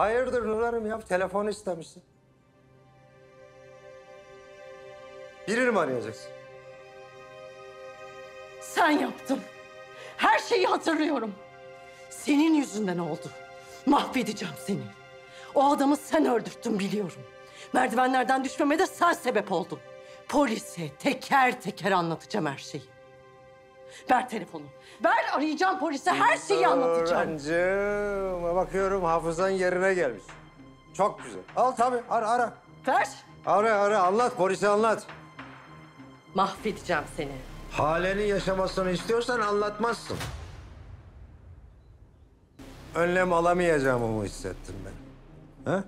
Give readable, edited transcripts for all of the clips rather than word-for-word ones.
Hayırdır Nurhan'ım ya? Telefon istemişsin. Birini mi arayacaksın? Sen yaptın. Her şeyi hatırlıyorum. Senin yüzünden oldu. Mahvedeceğim seni. O adamı sen öldürttün biliyorum. Merdivenlerden düşmeme de sen sebep oldun. Polise teker teker anlatacağım her şeyi. Ver telefonu. Ver, arayacağım polise, her şeyi anlatacağım. Nurhancığım, bakıyorum hafızan yerine gelmiş. Çok güzel. Al tabii, ara. Ver. Ara, anlat, polise anlat. Mahvedeceğim seni. Halenin yaşamasını istiyorsan anlatmazsın. Önlem alamayacağımı hissettim ben. Ha?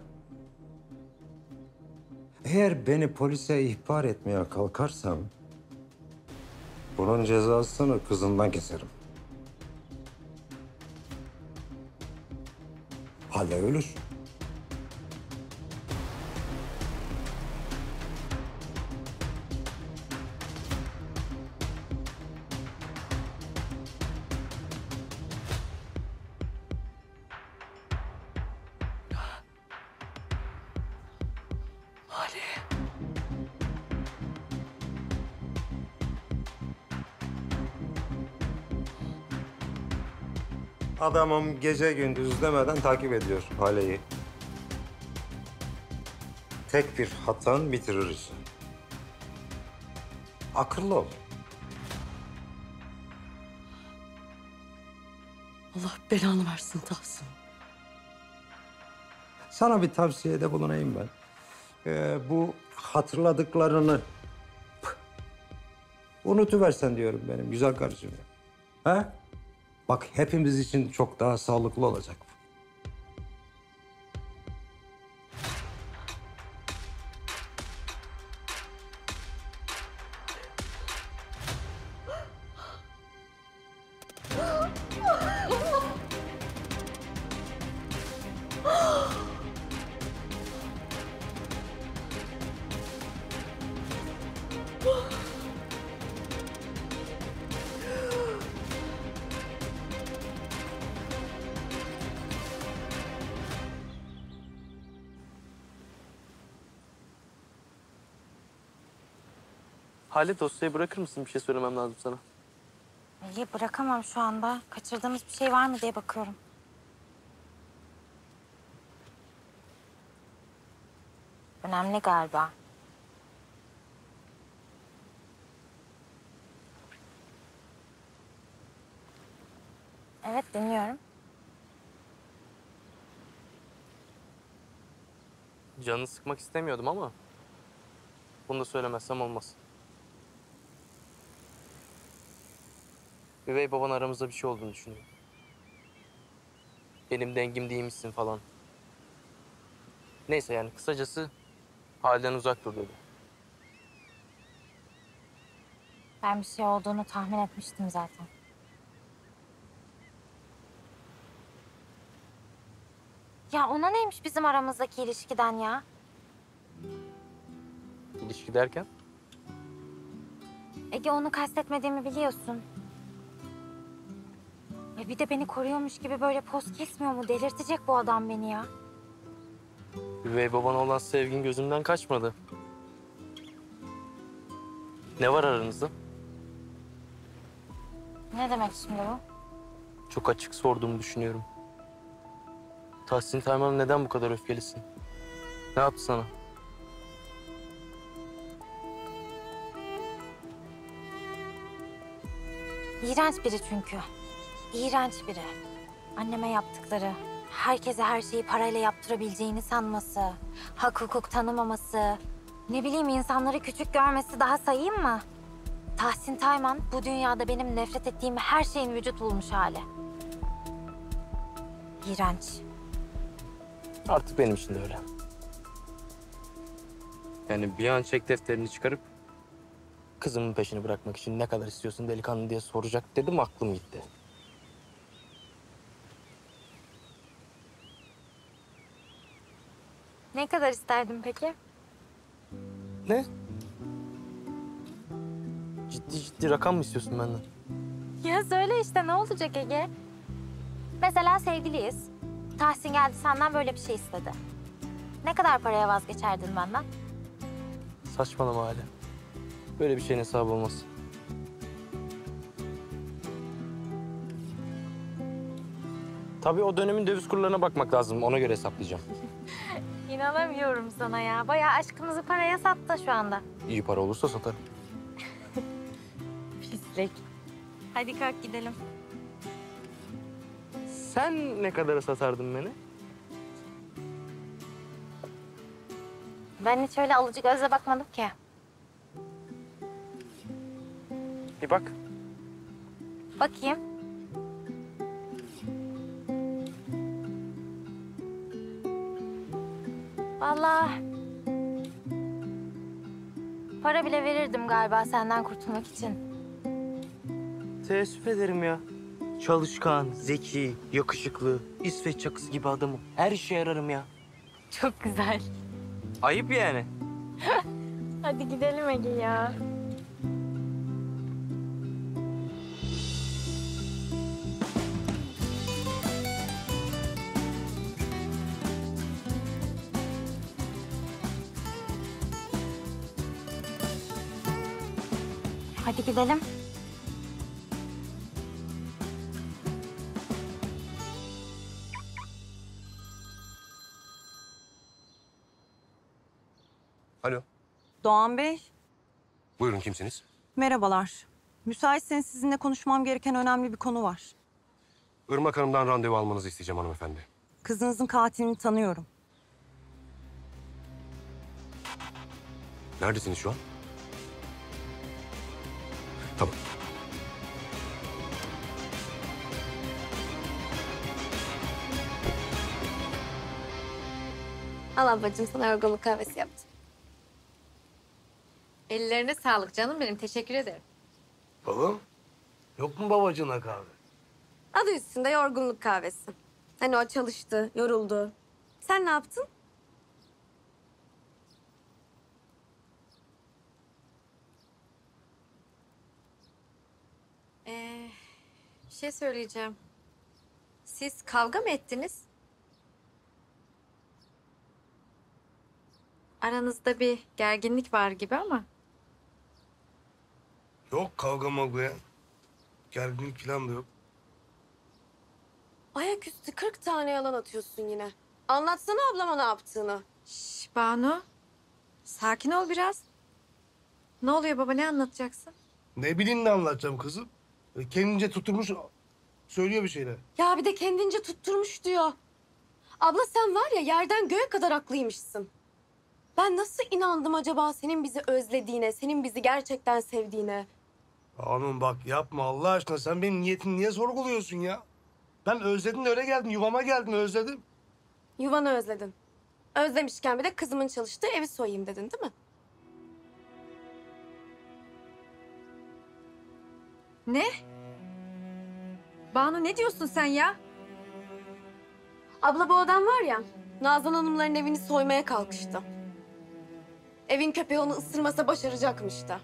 Eğer beni polise ihbar etmeye kalkarsam... bunun cezasını kızından keserim. Hale ölür. Ali. Adamım gece gündüz demeden takip ediyor Hale'yi. Tek bir hatan bitirir işi. Akıllı ol. Allah belanı versin Tahsin. Sana bir tavsiyede bulunayım ben. Bu hatırladıklarını unutuversen diyorum benim güzel karıcığım. Ha? Bak hepimiz için çok daha sağlıklı olacak bu. Hale, dosyayı bırakır mısın? Bir şey söylemem lazım sana. İyi, bırakamam şu anda. Kaçırdığımız bir şey var mı diye bakıyorum. Önemli galiba. Evet, dinliyorum. Canını sıkmak istemiyordum ama... bunu da söylemezsem olmaz. Üvey baban aramızda bir şey olduğunu düşünüyor. Benim dengim değilmişsin falan. Neyse yani kısacası Hale'den uzak dur dedi. Ben bir şey olduğunu tahmin etmiştim zaten. Ya ona neymiş bizim aramızdaki ilişkiden ya? İlişki derken? Ege, onu kastetmediğimi biliyorsun. Ya bir de beni koruyormuş gibi böyle poz kesmiyor mu? Delirtecek bu adam beni ya. Üvey babana olan sevgin gözümden kaçmadı. Ne var aranızda? Ne demek şimdi bu? Çok açık sorduğumu düşünüyorum. Tahsin Tayman'a neden bu kadar öfkelisin? Ne yaptı sana? İğrenç biri çünkü. İğrenç biri. Anneme yaptıkları, herkese her şeyi parayla yaptırabileceğini sanması, hak hukuk tanımaması, ne bileyim insanları küçük görmesi, daha sayayım mı? Tahsin Tayman bu dünyada benim nefret ettiğim her şeyin vücut bulmuş hali. İğrenç. Artık benim için de öyle. Yani bir an çek defterini çıkarıp... kızımın peşini bırakmak için ne kadar istiyorsun delikanlı diye soracak dedim, aklım gitti. Ne kadar isterdin peki? Ne? Ciddi rakam mı istiyorsun benden? Ya söyle işte, ne olacak Ege? Mesela sevgiliyiz. Tahsin geldi senden böyle bir şey istedi. Ne kadar paraya vazgeçerdin benden? Saçmalama hala. Böyle bir şeyin hesabı olmaz. Tabii o dönemin döviz kurlarına bakmak lazım. Ona göre hesaplayacağım. İnanamıyorum sana ya. Bayağı aşkımızı paraya sattı şu anda. İyi para olursa satarım. Pislik. Hadi kalk gidelim. Sen ne kadara satardın beni? Ben hiç öyle alıcı gözle bakmadım ki. Bir bak. Bakayım. Vallahi para bile verirdim galiba senden kurtulmak için. Teessüf ederim ya. Çalışkan, zeki, yakışıklı, İsveç çakısı gibi adamım. Her işe yararım ya. Çok güzel. Ayıp yani. Hadi gidelim Ege ya. Hadi gidelim. Alo, Doğan Bey, buyurun kimsiniz? merhabalar. Müsaitseniz sizinle konuşmam gereken önemli bir konu var. Irmak Hanım'dan randevu almanızı isteyeceğim hanımefendi. Kızınızın katilini tanıyorum. Neredesiniz şu an? Tamam. Al ablacığım sana yorgunluk kahvesi yaptım. Ellerine sağlık canım benim. Teşekkür ederim. Babam, yok mu babacığına kahve? Adı üstünde yorgunluk kahvesi. Hani o çalıştı, yoruldu. Sen ne yaptın? Bir şey söyleyeceğim. Siz kavga mı ettiniz? Aranızda bir gerginlik var gibi ama. Yok kavga mavga ya. Gerginlik falan da yok. Ayaküstü 40 tane yalan atıyorsun yine. Anlatsana ablama ne yaptığını. Şş, Banu. Sakin ol biraz. Ne oluyor baba, ne anlatacaksın? Ne bileyim ne anlatacağım kızım. Kendince tutturmuş söylüyor bir şeyler. Ya bir de kendince tutturmuş diyor. Abla sen var ya yerden göğe kadar haklıymışsın. Ben nasıl inandım acaba senin bizi özlediğine, senin bizi gerçekten sevdiğine? Hanım bak yapma Allah aşkına, sen benim niyetimi niye sorguluyorsun ya? Ben özledim de öyle geldim, yuvama geldim özledim. Yuvanı özledin. Özlemişken bir de kızımın çalıştığı evi soyayım dedin değil mi? Ne? Banu ne diyorsun sen ya? Abla bu adam var ya, Nazan Hanımların evini soymaya kalkıştı. Evin köpeği onu ısırmasa başaracakmış da.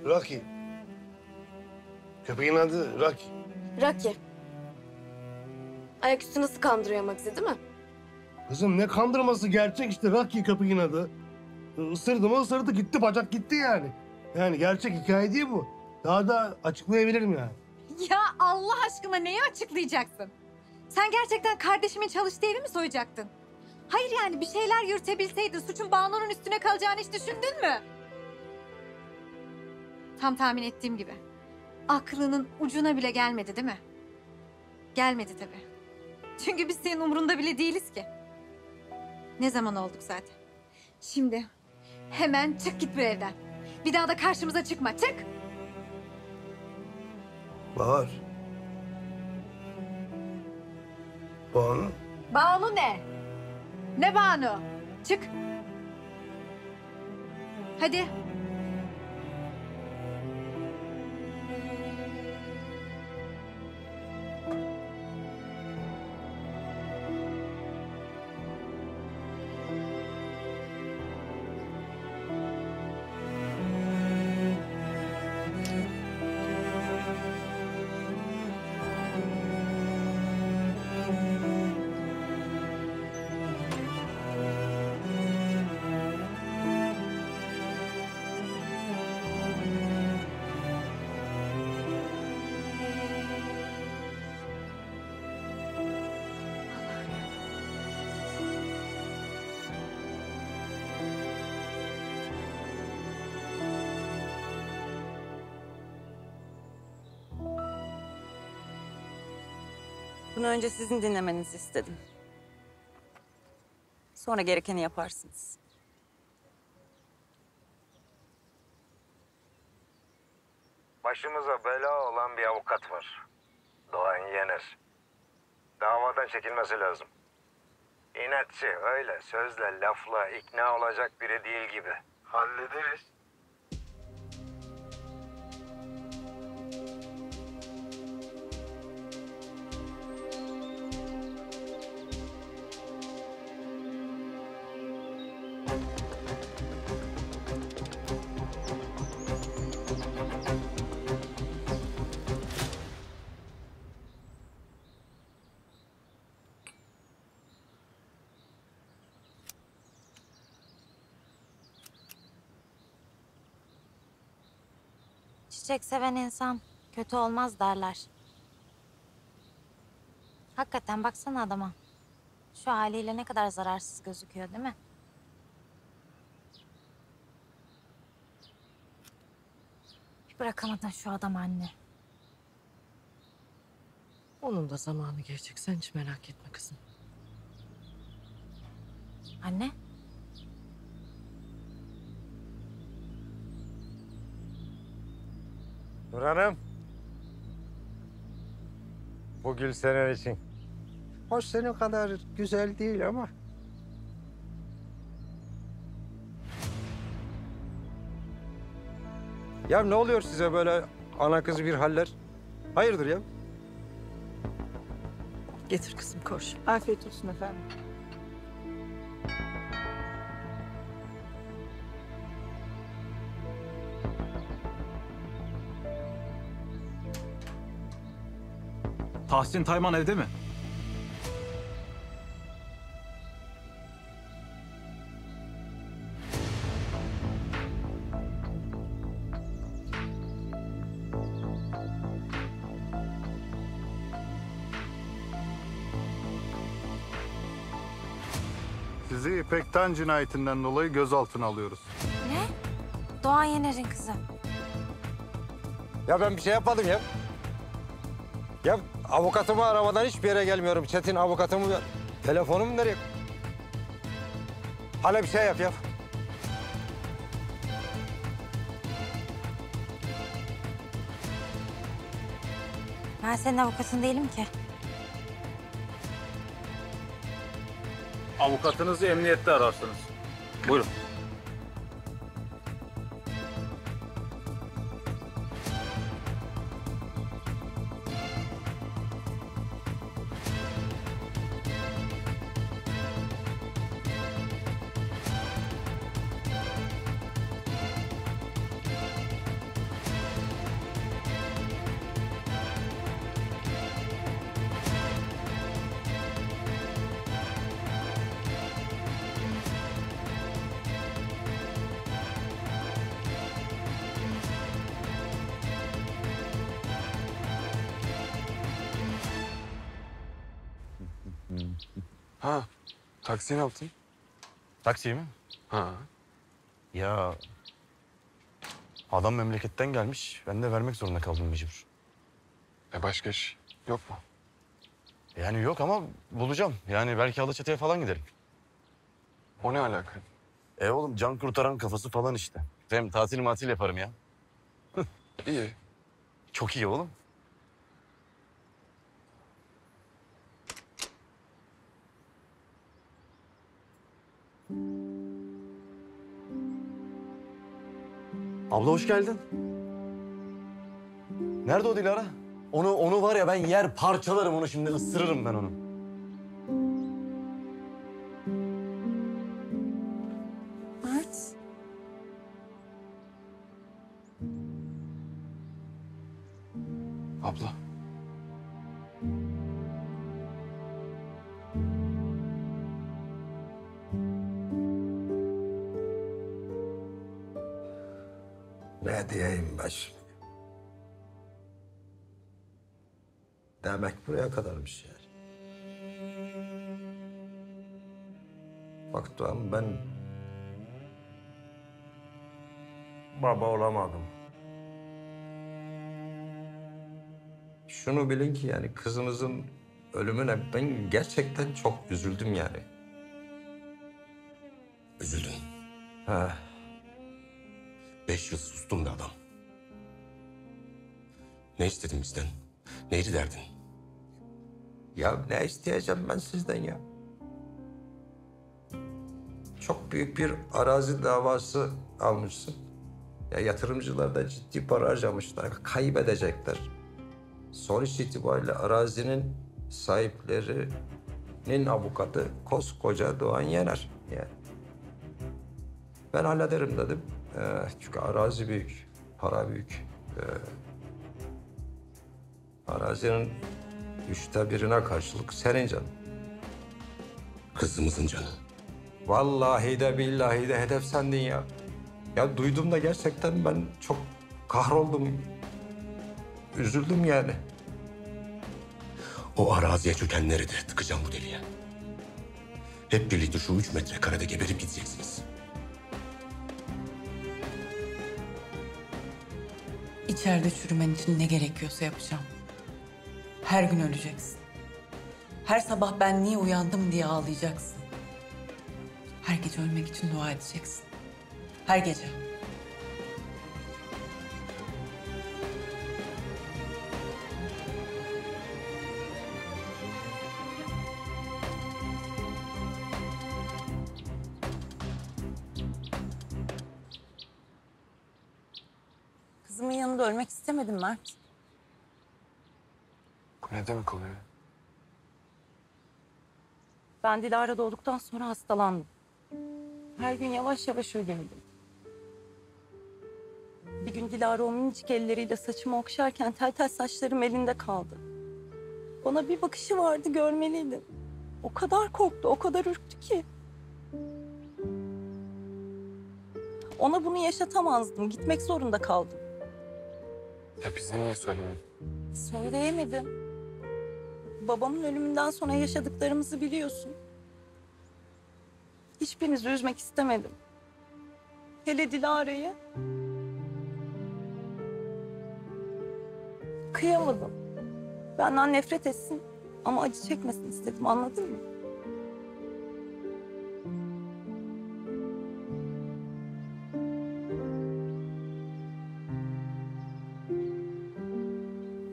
Rocky. Köpeğin adı Rocky. Rocky. Ayaküstü nasıl kandırıyor ama bizi değil mi? Kızım ne kandırması, gerçek işte Rocky köpeğin adı. Isırdı mı ısırdı, gitti bacak gitti yani. Yani gerçek hikaye değil bu. Daha da açıklayabilirim yani. Ya Allah aşkına neyi açıklayacaksın? Sen gerçekten kardeşimin çalıştığı evi mi soyacaktın? Hayır yani bir şeyler yürütebilseydin suçun Banu'nun üstüne kalacağını hiç düşündün mü? Tam tahmin ettiğim gibi. Aklının ucuna bile gelmedi değil mi? Gelmedi tabii. Çünkü biz senin umrunda bile değiliz ki. Ne zaman olduk zaten. Şimdi hemen çık git bu evden. Bir daha da karşımıza çıkma, çık! Bahar. Banu. Banu ne? Ne Banu? Çık. Hadi. Bunu önce sizin dinlemenizi istedim. Sonra gerekeni yaparsınız. Başımıza bela olan bir avukat var. Doğan Yener. Davadan çekilmesi lazım. İnatçı, öyle sözle, lafla ikna olacak biri değil gibi. Hallederiz. Çiçek seven insan kötü olmaz derler. Hakikaten baksana adama. Şu haliyle ne kadar zararsız gözüküyor değil mi? Bir bırakamadın şu adam anne. Onun da zamanı gelecek. Sen hiç merak etme kızım. Anne? Nur Hanım. Bu gül senin için. Hoş senin kadar güzel değil ama. Ya ne oluyor size böyle ana kız bir haller? Hayırdır ya? Getir kızım koş. Afiyet olsun efendim. Tahsin Tayman evde mi? Sizi İpek'ten cinayetinden dolayı gözaltına alıyoruz. Ne? Doğan Yener'in kızı. Ya ben bir şey yapmadım ya. Ya avukatımı aramadan hiçbir yere gelmiyorum. Çetin avukatımı... Telefonumu nereye... Hala bir şey yap ya. Ben senin avukatın değilim ki. Avukatınızı emniyette ararsınız. Buyurun. Ha, taksiyi ne yaptın? Taksiyi mi? Ha. Ya adam memleketten gelmiş. Ben de vermek zorunda kaldım mecbur. Başka iş yok mu? Yani yok ama bulacağım. Yani belki Alaçatı'ya falan giderim. O ne alaka? Oğlum can kurtaran kafası falan işte. Hem tatil matil yaparım ya. İyi. Çok iyi oğlum. Abla hoş geldin. Nerede o Dilara? Onu var ya ben yer parçalarım onu şimdi ısırırım ben onu. Mert. Abla. Ne diyeyim ben şimdi? Demek buraya kadarmış yani. Bak Doğan, ben baba olamadım. Şunu bilin ki yani kızınızın ölümüne ben gerçekten çok üzüldüm yani. Üzüldün. Ha. 5 yıl sustum be adam. Ne istedin bizden? Neydi derdin? Ya ne isteyeceğim ben sizden ya? Çok büyük bir arazi davası almışsın. Ya yatırımcılar da ciddi para harcamışlar. Kaybedecekler. Sonuç itibariyle arazinin sahiplerinin avukatı koskoca Doğan Yener. Yani. Ben hallederim dedim. Çünkü arazi büyük, para büyük. Arazinin 1/3'üne karşılık senin canın. Kızımızın canı. Vallahi de billahi de hedef sendin ya. Ya duydum da gerçekten ben çok kahroldum. Üzüldüm yani. O araziye çökenleri de tıkacağım bu deliğe. Hep birlikte şu 3 metrekarede geberip gideceksiniz. İçeride çürümen için ne gerekiyorsa yapacağım. Her gün öleceksin. Her sabah ben niye uyandım diye ağlayacaksın. Her gece ölmek için dua edeceksin. Her gece. Kızımın yanında ölmek istemedim Mert. Bu ne demek oluyor? Ben Dilara doğduktan sonra hastalandım. Her gün yavaş yavaş ölüyordum. Bir gün Dilara o minicik elleriyle saçımı okşarken tel tel saçlarım elinde kaldı. Bana bir bakışı vardı, görmeliydin. O kadar korktu, o kadar ürktü ki. Ona bunu yaşatamazdım, gitmek zorunda kaldım. Ya bize niye söylemedin? Söyleyemedim. Babamın ölümünden sonra yaşadıklarımızı biliyorsun. Hiçbirinizi üzmek istemedim. Hele Dilara'yı. Kıyamadım. Benden nefret etsin ama acı çekmesin istedim, anladın mı?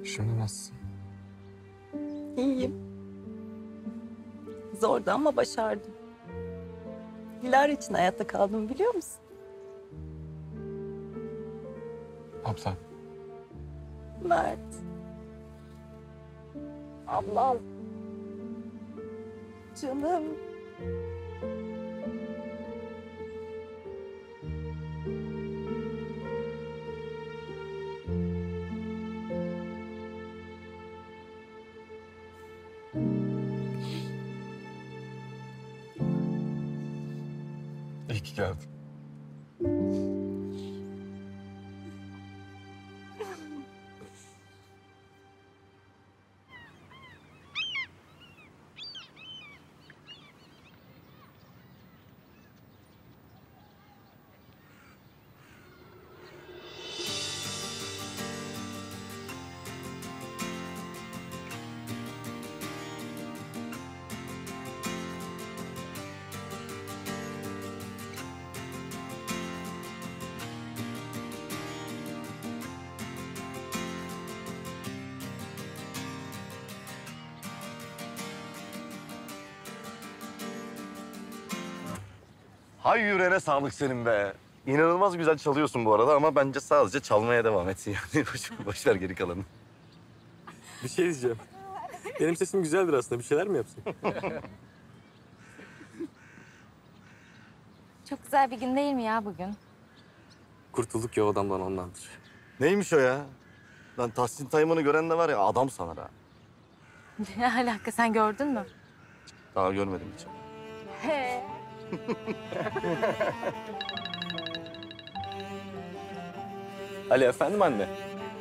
Şimdi nasılsın? İyiyim. Zordu ama başardım. Dilara için hayatta kaldım, biliyor musun? Abla. Mert. Ablam. Canım. İyi ki geldin. Hay yüreğine sağlık senin be. İnanılmaz güzel çalıyorsun bu arada ama bence sadece çalmaya devam etsin yani. Boş ver geri kalanını. Bir şey diyeceğim. Benim sesim güzeldir aslında. Bir şeyler mi yapsın? Çok güzel bir gün değil mi ya bugün? Kurtulduk ya o adamdan ondandır. Neymiş o ya? Lan Tahsin Tayman'ı gören de var ya adam sanar ha. Ne alaka, sen gördün mü? Daha görmedim hiç. He. Ali efendim anne.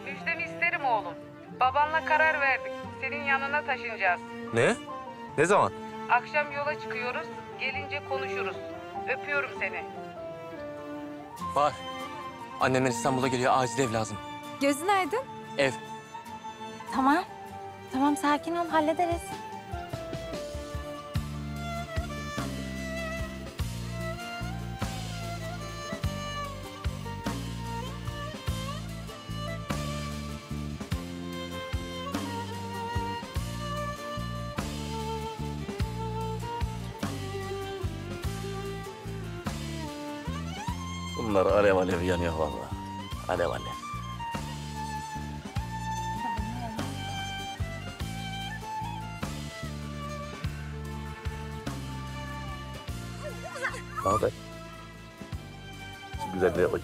Müjdemi isterim oğlum. Babanla karar verdik. Senin yanına taşınacağız. Ne? Ne zaman? Akşam yola çıkıyoruz. Gelince konuşuruz. Öpüyorum seni. Var. Annemler İstanbul'a geliyor. Acil ev lazım. Gözün aydın. Ev. Tamam. Tamam, sakin ol, hallederiz. Bunlar alev alev yanıyor vallahi. Alev alev. Ne haber? Şu güzelliğe bak.